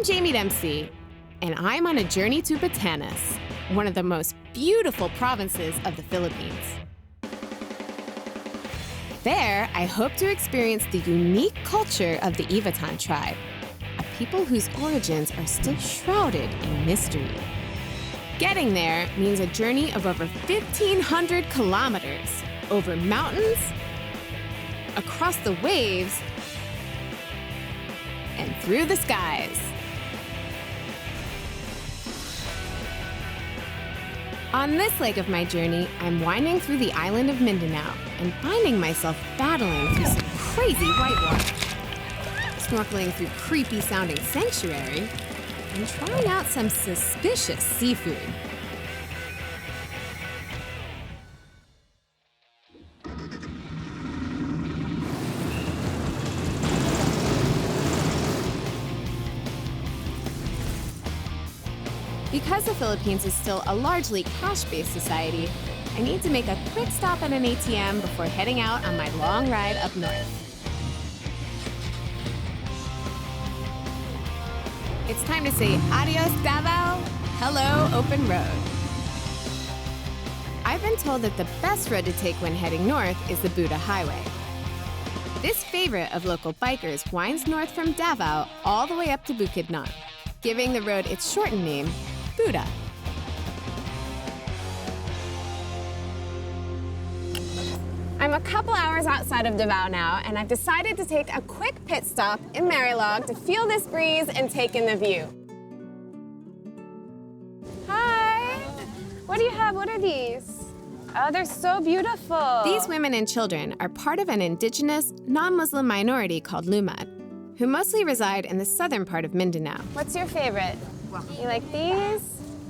Jaime Dempsey, and I'm on a journey to Batanes, one of the most beautiful provinces of the Philippines. There, I hope to experience the unique culture of the Ivatan tribe, a people whose origins are still shrouded in mystery. Getting there means a journey of over 1,500 kilometers, over mountains, across the waves, and through the skies. On this leg of my journey, I'm winding through the island of Mindanao and finding myself battling through some crazy whitewater, snorkeling through creepy-sounding sanctuary, and trying out some suspicious seafood. Because the Philippines is still a largely cash-based society, I need to make a quick stop at an ATM before heading out on my long ride up north. It's time to say adios, Davao, hello, open road. I've been told that the best road to take when heading north is the Buda Highway. This favorite of local bikers winds north from Davao all the way up to Bukidnon, giving the road its shortened name, Buda. I'm a couple hours outside of Davao now, and I've decided to take a quick pit stop in Marilog to feel this breeze and take in the view. Hi! What do you have? What are these? Oh, they're so beautiful. These women and children are part of an indigenous, non-Muslim minority called Lumad, who mostly reside in the southern part of Mindanao. What's your favorite? You like these?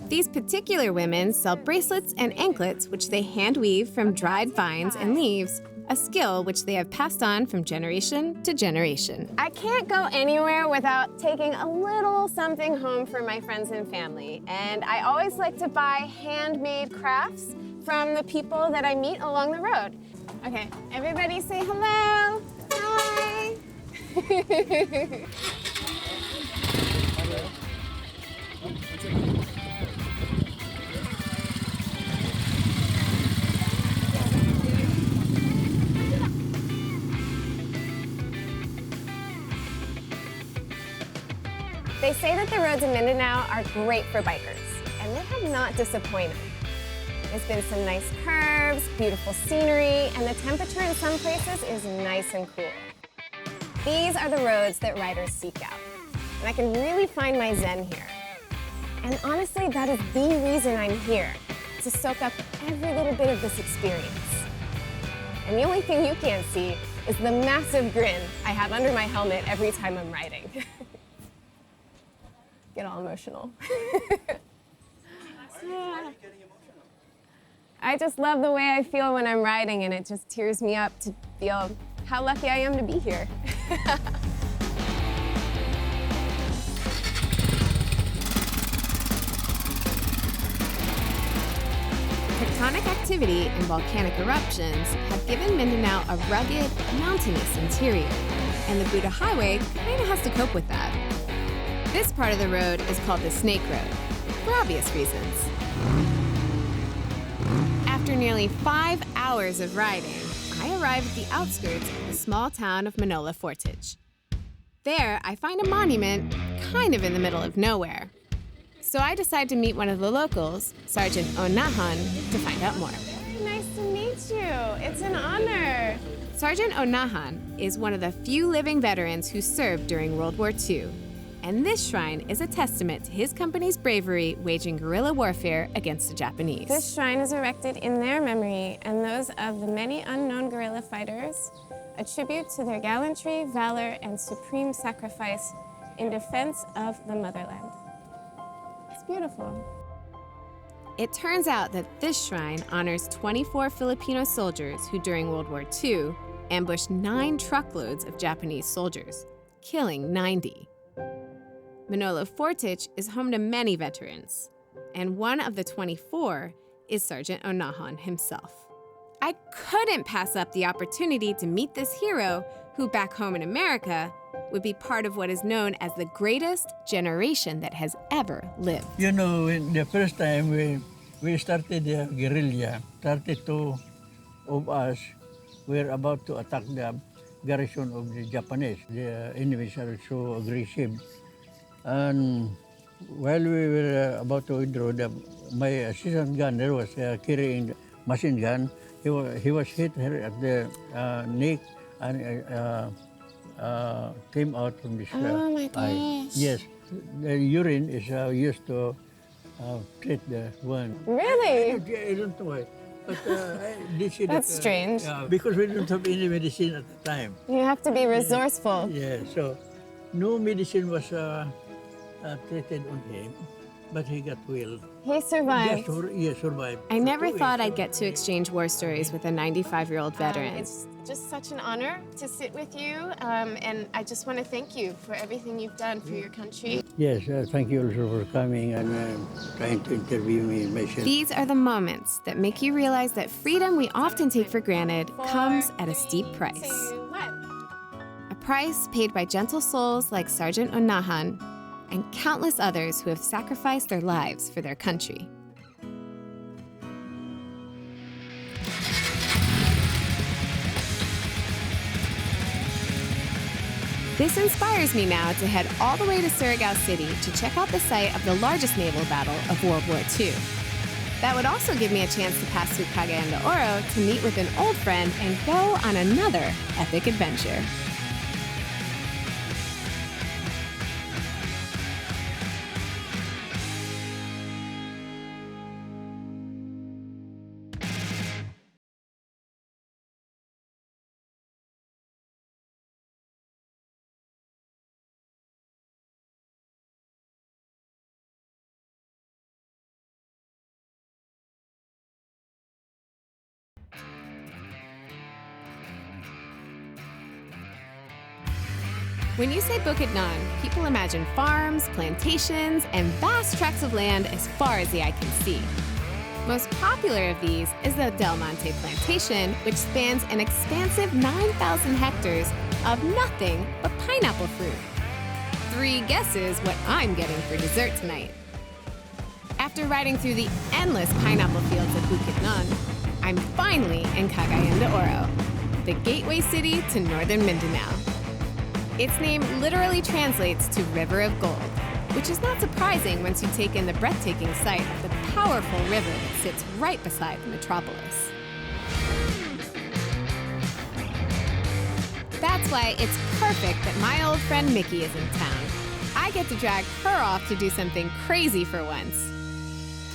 These particular women sell bracelets and anklets which they hand weave from dried vines and leaves, a skill which they have passed on from generation to generation. I can't go anywhere without taking a little something home for my friends and family, and I always like to buy handmade crafts from the people that I meet along the road. Okay, everybody say hello. Hi. They say that the roads in Mindanao are great for bikers, and they have not disappointed. There's been some nice curves, beautiful scenery, and the temperature in some places is nice and cool. These are the roads that riders seek out, and I can really find my zen here. And honestly, that is the reason I'm here, to soak up every little bit of this experience. And the only thing you can't see is the massive grin I have under my helmet every time I'm riding. Get all emotional. Yeah. I just love the way I feel when I'm riding, and it just tears me up to feel how lucky I am to be here. Tectonic activity and volcanic eruptions have given Mindanao a rugged, mountainous interior, and the Buda Highway kind of has to cope with that. This part of the road is called the Snake Road, for obvious reasons. After nearly 5 hours of riding, I arrive at the outskirts of the small town of Manolo Fortich. There, I find a monument kind of in the middle of nowhere. So I decide to meet one of the locals, Sergeant Onahan, to find out more. Nice to meet you. It's an honor. Sergeant Onahan is one of the few living veterans who served during World War II. And this shrine is a testament to his company's bravery waging guerrilla warfare against the Japanese. This shrine is erected in their memory and those of the many unknown guerrilla fighters, a tribute to their gallantry, valor, and supreme sacrifice in defense of the motherland. It's beautiful. It turns out that this shrine honors 24 Filipino soldiers who during World War II ambushed 9 truckloads of Japanese soldiers, killing 90. Manolo Fortich is home to many veterans, and one of the 24 is Sergeant Onahan himself. I couldn't pass up the opportunity to meet this hero who back home in America would be part of what is known as the greatest generation that has ever lived. You know, when the first time we started the guerrilla, 32 of us were about to attack the garrison of the Japanese. The enemies are so aggressive. And while we were about to withdraw, my assistant gunner was carrying the machine gun. He was hit here at the neck and came out from his Oh my eye. gosh. Yes, the urine is used to treat the wound. Really? I don't know why. But I did see That's that, strange. because we didn't have any medicine at the time. You have to be resourceful. Yeah, so no medicine was treated on him, but he got well. He survived. Yes, survived. I never thought I'd get to exchange war stories with a 95-year-old veteran. It's just such an honor to sit with you, and I just want to thank you for everything you've done for your country. Yes, thank you also for coming and trying to interview me. These are the moments that make you realize that freedom we often take for granted comes at a steep price. 2, 1. A price paid by gentle souls like Sergeant Onahan and countless others who have sacrificed their lives for their country. This inspires me now to head all the way to Surigao City to check out the site of the largest naval battle of World War II. That would also give me a chance to pass through Cagayan de Oro to meet with an old friend and go on another epic adventure. When you say Bukidnon, people imagine farms, plantations, and vast tracts of land as far as the eye can see. Most popular of these is the Del Monte Plantation, which spans an expansive 9,000 hectares of nothing but pineapple fruit. 3 guesses what I'm getting for dessert tonight. After riding through the endless pineapple fields of Bukidnon, I'm finally in Cagayan de Oro, the gateway city to northern Mindanao. Its name literally translates to River of Gold, which is not surprising once you take in the breathtaking sight of the powerful river that sits right beside the metropolis. That's why it's perfect that my old friend Mickey is in town. I get to drag her off to do something crazy for once.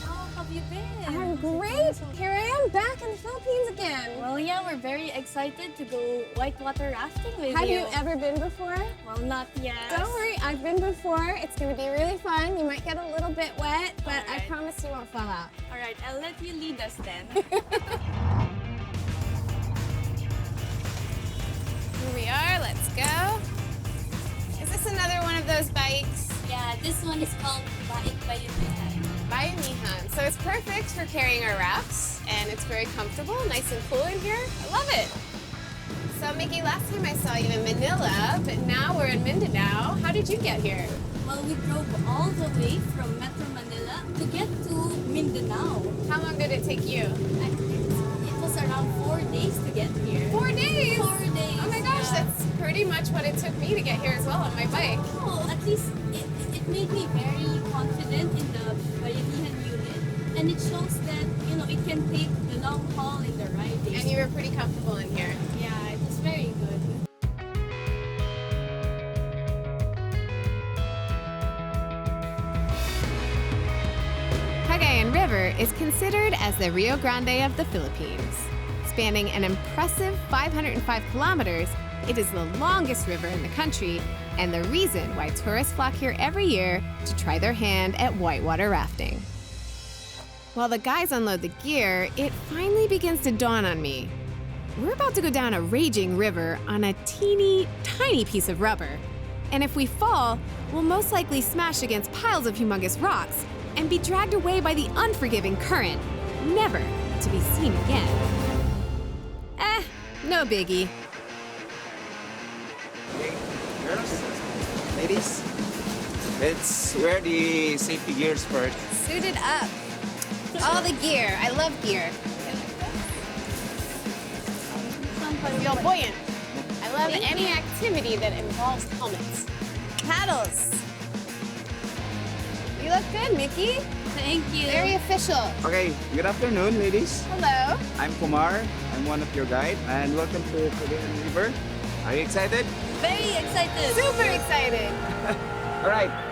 How have you been? I'm great. Here I am back in the Philippines again. Well, yeah, we're very excited to go whitewater rafting with Have you. you ever been before? Well, not yet. Don't worry, I've been before. It's going to be really fun. You might get a little bit wet, but I Alright. promise you won't fall out. All right, I'll let you lead us then. Here we are, let's go. Is this another one of those bikes? Yeah, this one is called Bait Bayanihan. Bayanihan. So it's perfect for carrying our rafts, and it's very comfortable, nice and cool in here. I love it. So Mickey, last time I saw you in Manila, but now we're in Mindanao. How did you get here? Well, we drove all the way from Metro Manila to get to Mindanao. How long did it take you? It was around 4 days to get here. 4 days? 4 days. Oh my gosh, yeah. that's pretty much what it took me to get here as well on my bike. Oh, at least it made me very confident in the Bayanihan unit. And it shows that, you know, it can take the long haul in the riding. And you were pretty comfortable in here. Yeah, it was very good. Cagayan River is considered as the Rio Grande of the Philippines. Spanning an impressive 505 kilometers, it is the longest river in the country and the reason why tourists flock here every year to try their hand at whitewater rafting. While the guys unload the gear, it finally begins to dawn on me. We're about to go down a raging river on a teeny tiny piece of rubber. And if we fall, we'll most likely smash against piles of humongous rocks and be dragged away by the unforgiving current, never to be seen again. No biggie. Girls, ladies. Let's wear the safety gears first. Suited up. All the gear. I love gear. I feel buoyant. I love any activity that involves helmets. Paddles. You look good, Mickey. Thank you. Very official. Okay, good afternoon, ladies. Hello. I'm Kumar. I'm one of your guide, and welcome to Cagayan River. Are you excited? Very excited. Super excited. All right.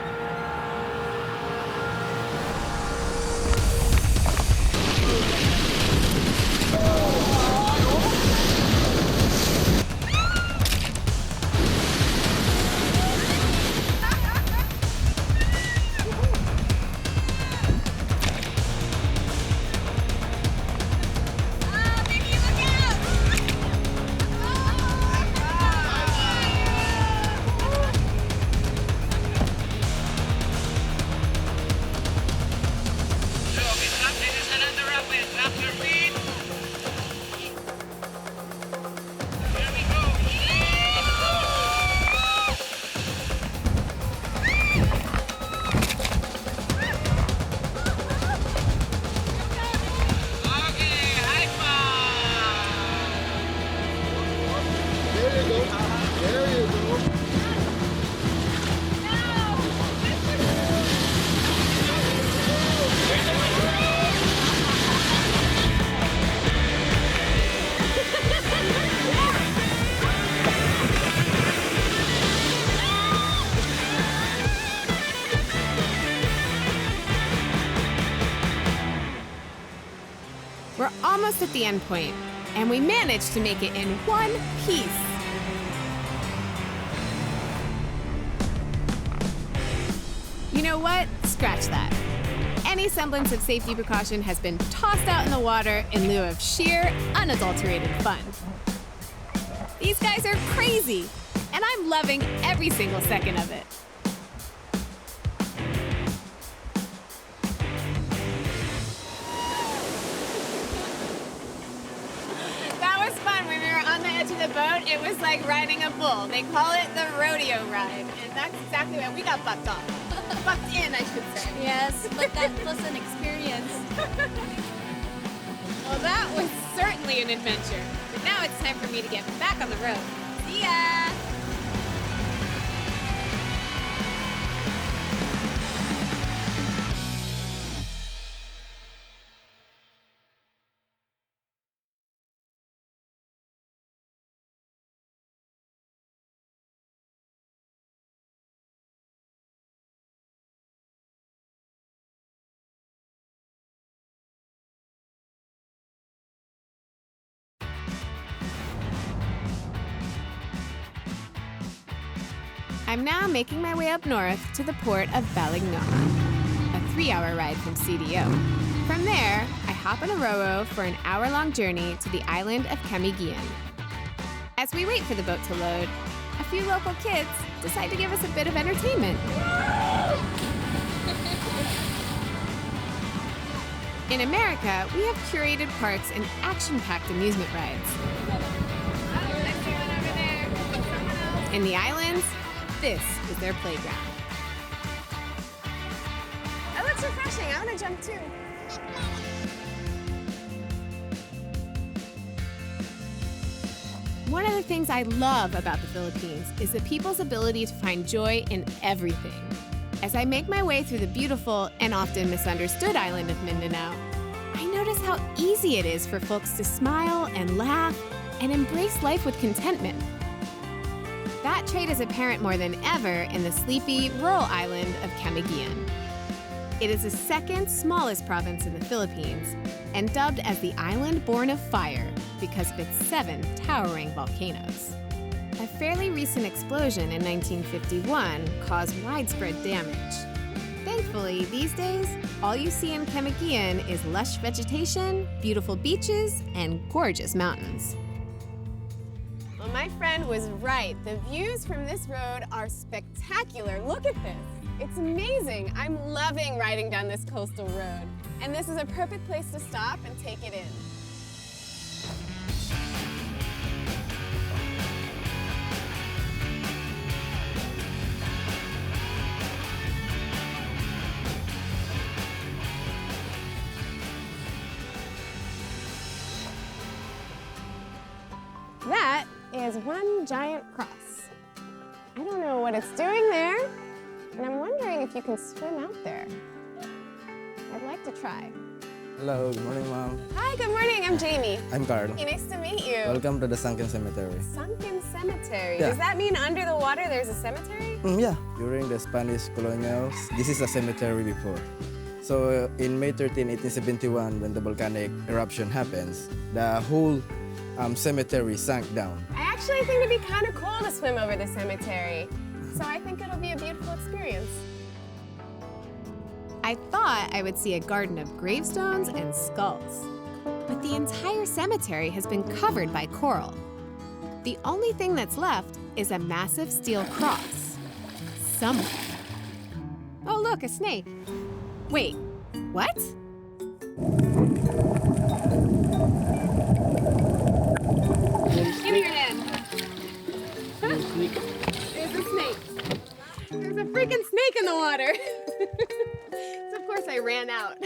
We're almost at the end point, and we managed to make it in one piece. You know what? Scratch that. Any semblance of safety precaution has been tossed out in the water in lieu of sheer, unadulterated fun. These guys are crazy, and I'm loving every single second of it. That was fun. When we were on the edge of the boat, it was like riding a bull. They call it the rodeo ride, and that's exactly what we got bucked off. Bucked in, I should say. Yes, but that was an experience. Well, that was certainly an adventure. But now it's time for me to get back on the road. See ya! I'm now making my way up north to the port of Balagnoha, a 3-hour ride from CDO. From there, I hop on a Roro for an hour-long journey to the island of Camiguin. As we wait for the boat to load, a few local kids decide to give us a bit of entertainment. In America, we have curated parks and action-packed amusement rides. In the islands, this is their playground. That looks refreshing. I want to jump too. One of the things I love about the Philippines is the people's ability to find joy in everything. As I make my way through the beautiful and often misunderstood island of Mindanao, I notice how easy it is for folks to smile and laugh and embrace life with contentment. That trait is apparent more than ever in the sleepy, rural island of Camiguin. It is the second smallest province in the Philippines and dubbed as the island born of fire because of its 7 towering volcanoes. A fairly recent explosion in 1951 caused widespread damage. Thankfully, these days, all you see in Camiguin is lush vegetation, beautiful beaches, and gorgeous mountains. Well, my friend was right. The views from this road are spectacular. Look at this. It's amazing. I'm loving riding down this coastal road. And this is a perfect place to stop and take it in. is one giant cross. I don't know what it's doing there, and I'm wondering if you can swim out there. I'd like to try. Hello, good morning, ma'am. Hi, good morning. I'm Jaime. I'm Carl. Hey, nice to meet you. Welcome to the Sunken Cemetery. Sunken Cemetery. Yeah. Does that mean under the water there's a cemetery? Yeah, during the Spanish colonials, this is a cemetery before. So in May 13, 1871, when the volcanic eruption happens, the whole cemetery sank down. I actually think it'd be kind of cool to swim over the cemetery. So I think it'll be a beautiful experience. I thought I would see a garden of gravestones and skulls, but the entire cemetery has been covered by coral. The only thing that's left is a massive steel cross. Somewhere. Oh, look, a snake. Wait, what? Give me your hand. There's a snake. There's a freaking snake in the water. So of course I ran out.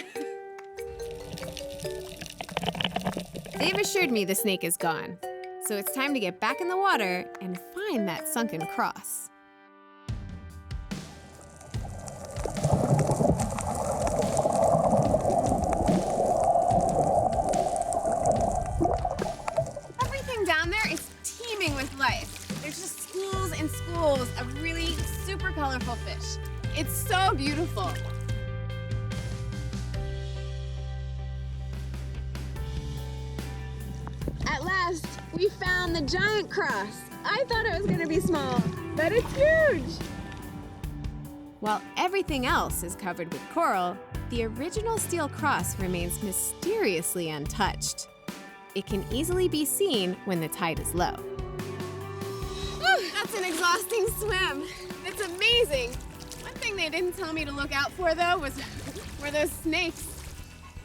They've assured me the snake is gone, so it's time to get back in the water and find that sunken cross. Everything down there is teeming with life. There's just schools and schools of really super colorful fish. It's so beautiful. At last, we found the giant cross. I thought it was gonna be small, but it's huge. While everything else is covered with coral, the original steel cross remains mysteriously untouched. It can easily be seen when the tide is low. Whew, that's an exhausting swim. It's amazing. One thing they didn't tell me to look out for though were those snakes.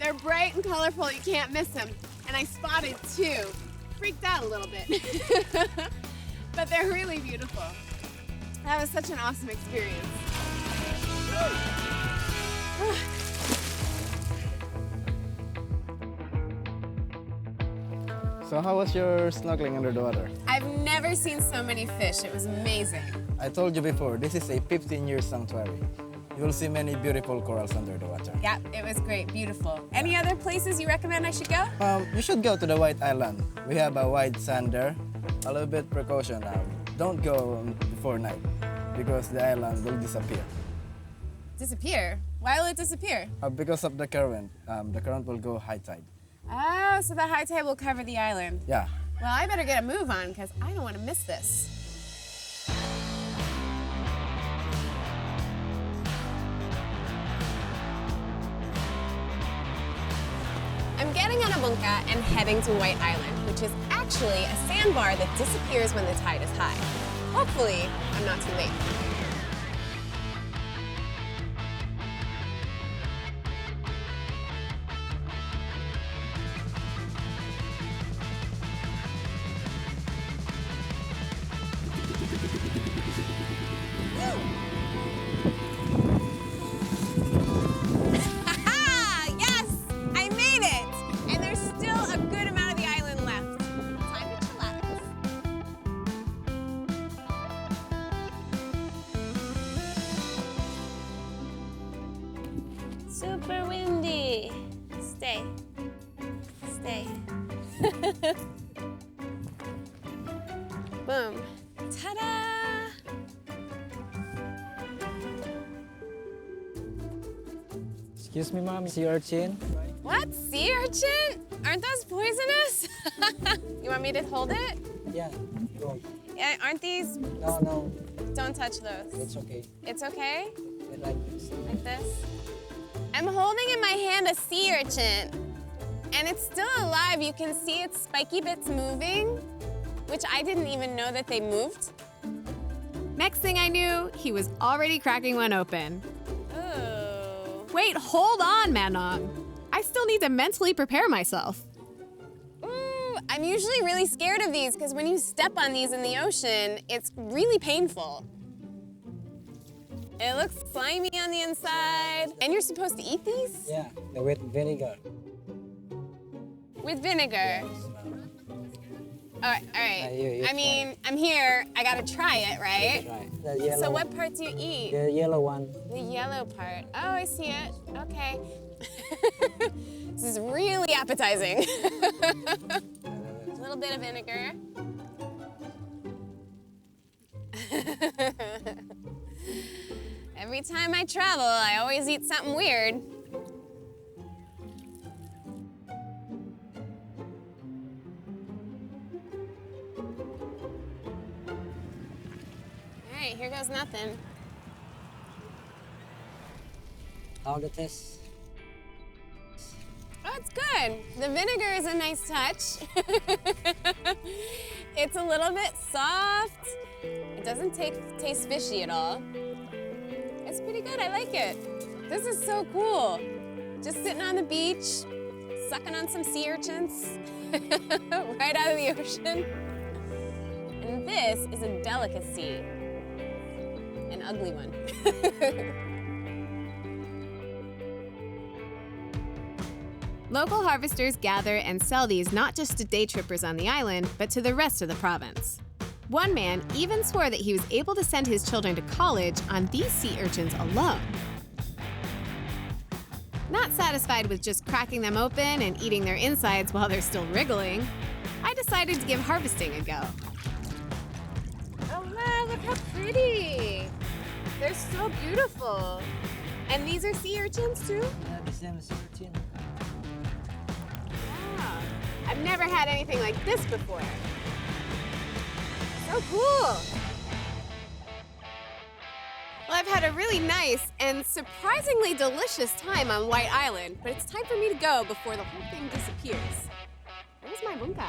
They're bright and colorful, you can't miss them. And I spotted two. Freaked out a little bit. But they're really beautiful. That was such an awesome experience. So how was your snorkeling under the water? I've never seen so many fish. It was amazing. I told you before, this is a 15-year sanctuary. You will see many beautiful corals under the water. Yeah, it was great, beautiful. Any other places you recommend I should go? You should go to the White Island. We have a white sand there. A little bit precaution. Don't go before night because the island will disappear. Disappear? Why will it disappear? Because of the current. The current will go high tide. Oh, so the high tide will cover the island. Yeah. Well, I better get a move on because I don't want to miss this. I'm getting on a bunka and heading to White Island, which is actually a sandbar that disappears when the tide is high. Hopefully, I'm not too late. Super windy. Stay. Stay. Boom. Ta-da! Excuse me, ma'am, sea urchin? What? Sea urchin? Aren't those poisonous? You want me to hold it? Yeah, go. Yeah, aren't these? No, Don't touch those. it's okay. It's okay? I like this. Like this? I'm holding in my hand a sea urchin. And it's still alive. You can see its spiky bits moving, which I didn't even know that they moved. Next thing I knew, he was already cracking one open. Ooh. Wait, hold on, Manon. I still need to mentally prepare myself. Ooh, I'm usually really scared of these because when you step on these in the ocean, it's really painful. It looks slimy on the inside. And you're supposed to eat these? Yeah, with vinegar. With vinegar. All right. you I mean, I'm here. I gotta try it, right? Right. The yellow So what part do you eat? The yellow one. The yellow part. Oh, I see it. Okay. This is really appetizing. A little bit of vinegar. Every time I travel, I always eat something weird. All right, here goes nothing. How the taste? Oh, it's good. The vinegar is a nice touch. It's a little bit soft. It doesn't taste fishy at all. It's pretty good, I like it. This is so cool. Just sitting on the beach, sucking on some sea urchins, right out of the ocean. And this is a delicacy, an ugly one. Local harvesters gather and sell these not just to day trippers on the island, but to the rest of the province. One man even swore that he was able to send his children to college on these sea urchins alone. Not satisfied with just cracking them open and eating their insides while they're still wriggling, I decided to give harvesting a go. Oh wow, look how pretty. They're so beautiful. And these are sea urchins too? Yeah, the same as urchin. Wow. I've never had anything like this before. So cool. Well, I've had a really nice and surprisingly delicious time on White Island, but it's time for me to go before the whole thing disappears. Where's my bunga?